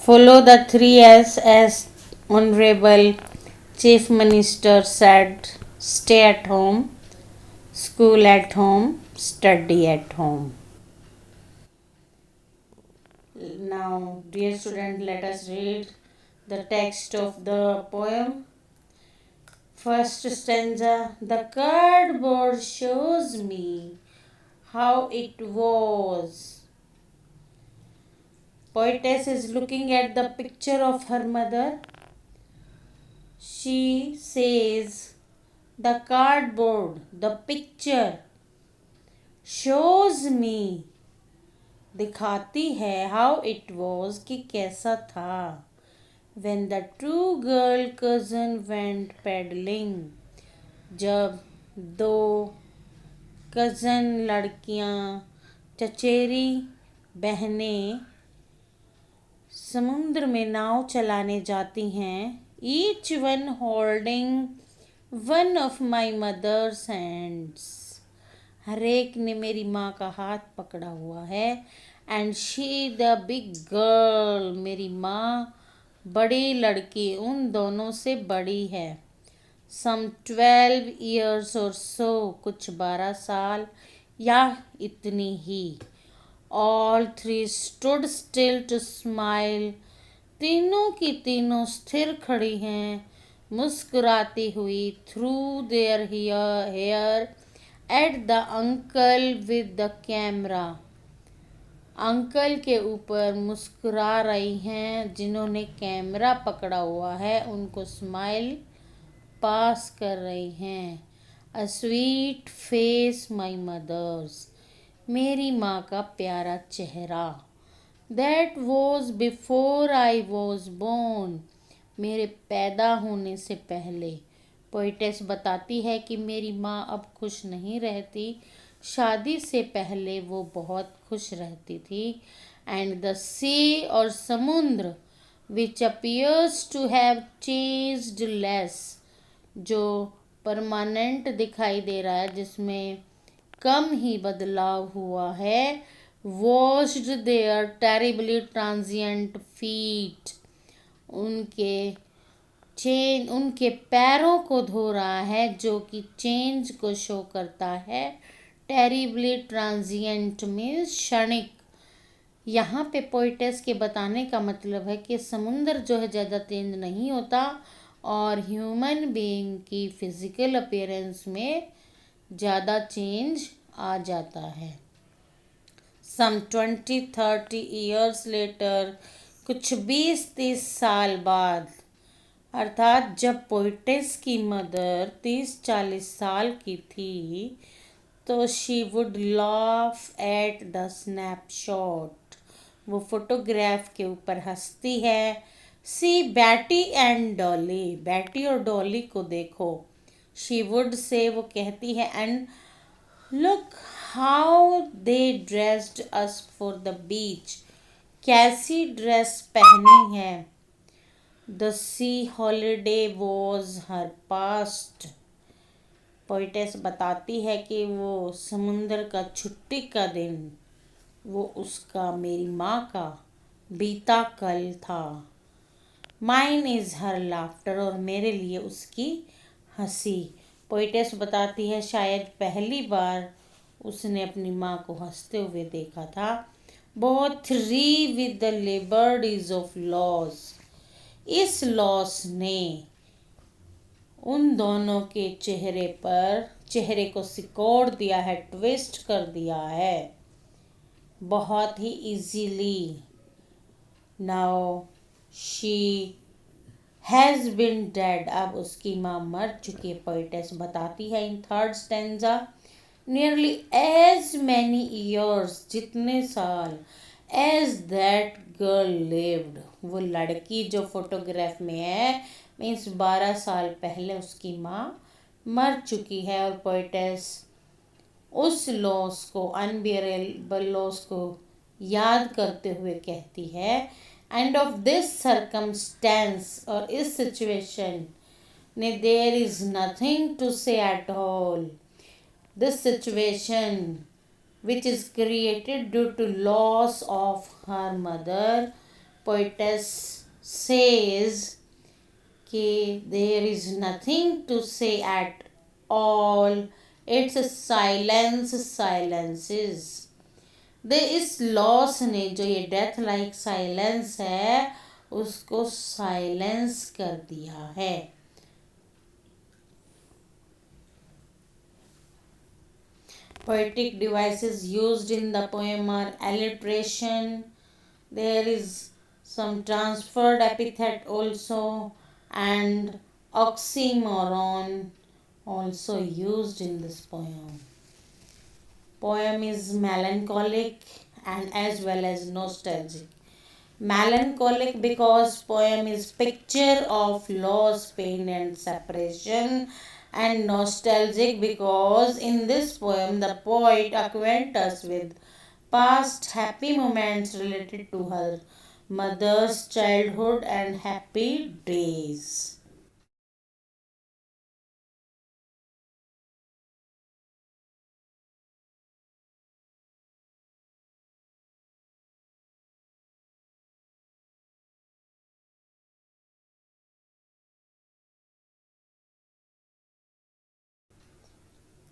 Follow the 3S as Honorable Chief Minister said, stay at home, school at home, study at home. Now, dear student, let us read the text of the poem. First stanza. The cardboard shows me how it was. Poetess is looking at the picture of her mother. She says, the cardboard, the picture, shows me, दिखाती है how it was, कि कैसा था. When the two girl cousin went peddling, जब दो cousin लड़कियां, चचेरी बहनें समुद्र में नाव चलाने जाती हैं. Each one holding one of my mother's hands. हर एक ने मेरी माँ का हाथ पकड़ा हुआ है. And she the big girl. मेरी माँ बड़ी लड़की उन दोनों से बड़ी है. Some 12 years or so. कुछ 12 साल या इतनी ही. All three stood still to smile. तीनों की तीनों स्थिर खड़ी हैं मुस्कुराती हुई. Through their hair at the uncle with the camera. Uncle के ऊपर मुस्कुरा रही हैं जिन्होंने कैमरा पकड़ा हुआ है. उनको स्माइल पास कर रही हैं. A sweet face my mother's. मेरी माँ का प्यारा चेहरा. That was before I was born. मेरे पैदा होने से पहले. पोइटेस बताती है कि मेरी माँ अब खुश नहीं रहती. शादी से पहले वो बहुत खुश रहती थी. And the sea और समुद्र which appears to have changed less, जो परमानेंट दिखाई दे रहा है, जिसमें कम ही बदलाव हुआ है. Washed their terribly transient feet. उनके पैरों को धो रहा है जो कि चेंज को शो करता है. Terribly transient means क्षणिक. यहाँ पे पोइटेस के बताने का मतलब है कि समुंदर जो है ज़्यादा चेंज नहीं होता और ह्यूमन बीइंग की फिजिकल अपीयरेंस में ज़्यादा चेंज आ जाता है. Some 20-30 years later. कुछ 20-30 साल बाद, अर्थात जब पोइटेस की मदर 30-40 साल की थी, तो she would laugh at the snapshot. वो फोटोग्राफ के ऊपर हंसती है. See Betty and Dolly. बैटी और डॉली को देखो. She would say, वो कहती है, and look how they dressed us for the beach. कैसी ड्रेस पहनी है. The sea holiday was her past. Poetess बताती है कि वो समुंदर का छुट्टी का दिन, वो उसका, मेरी माँ का बीता कल था. Mine is her laughter. और मेरे लिए उसकी हंसी. पोइटेस बताती है शायद पहली बार उसने अपनी माँ को हंसते हुए देखा था. बहुत three with the liberties of loss. इस लॉस ने उन दोनों के चेहरे को सिकोड़ दिया है, ट्विस्ट कर दिया है बहुत ही easily. Now she has been dead. अब उसकी माँ मर चुकी है. पोइटेस बताती है in third stanza. Nearly as many years. जितने साल. As that girl lived. वो लड़की जो फोटोग्राफ में है मीन्स 12 साल पहले उसकी माँ मर चुकी है. और पोइटेस उस लॉस को, अनबियरेबल लॉस को याद करते हुए कहती है, एंड ऑफ दिस सर्कमस्टेंस. और इस सिचुएशन ने, देयर इज नथिंग टू से at all. This situation which is created due to loss of her mother. poetess says कि there is nothing to say at all, it's silence silences. दे इस loss ने, जो ये death like silence है, उसको silence कर दिया है. Poetic devices used in the poem are alliteration. There is some transferred epithet also, and oxymoron also used in this poem. Poem is melancholic and as well as nostalgic. Melancholic because poem is picture of loss, pain and separation, and nostalgic because in this poem the poet acquaints us with past happy moments related to her mother's childhood and happy days.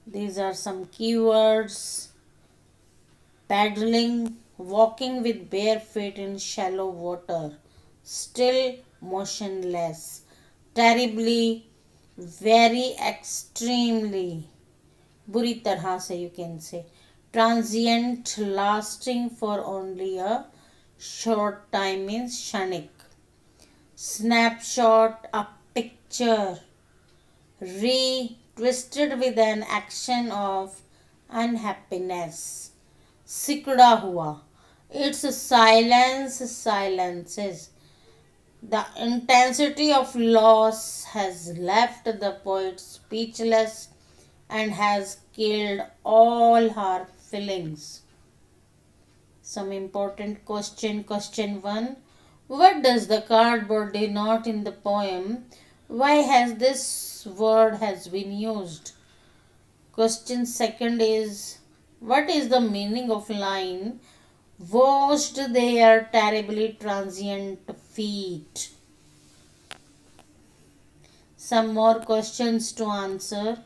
These are some keywords: paddling, walking with bare feet in shallow water, still motionless, terribly, very extremely, बुरी तरह से you can say, transient, lasting for only a short time means क्षणिक, snapshot, a picture, twisted with an action of unhappiness, सिकड़ा हुआ, its silence silences. The intensity of loss has left the poet speechless and has killed all her feelings. Some important question. Question 1. What does the cardboard denote in the poem? Why has this word has been used? Question 2 is, what is the meaning of line washed their terribly transient feet? Some more questions to answer.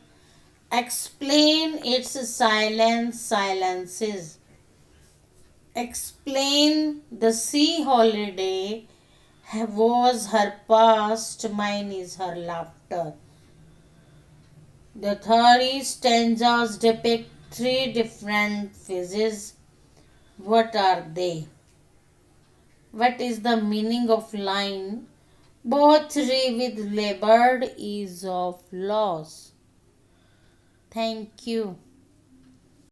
Explain its silences. Explain the sea holiday was her past, mine is her laughter. The 30 stanzas depict 3 different phases. What are they? What is the meaning of line? Both re with labored is of loss. Thank you.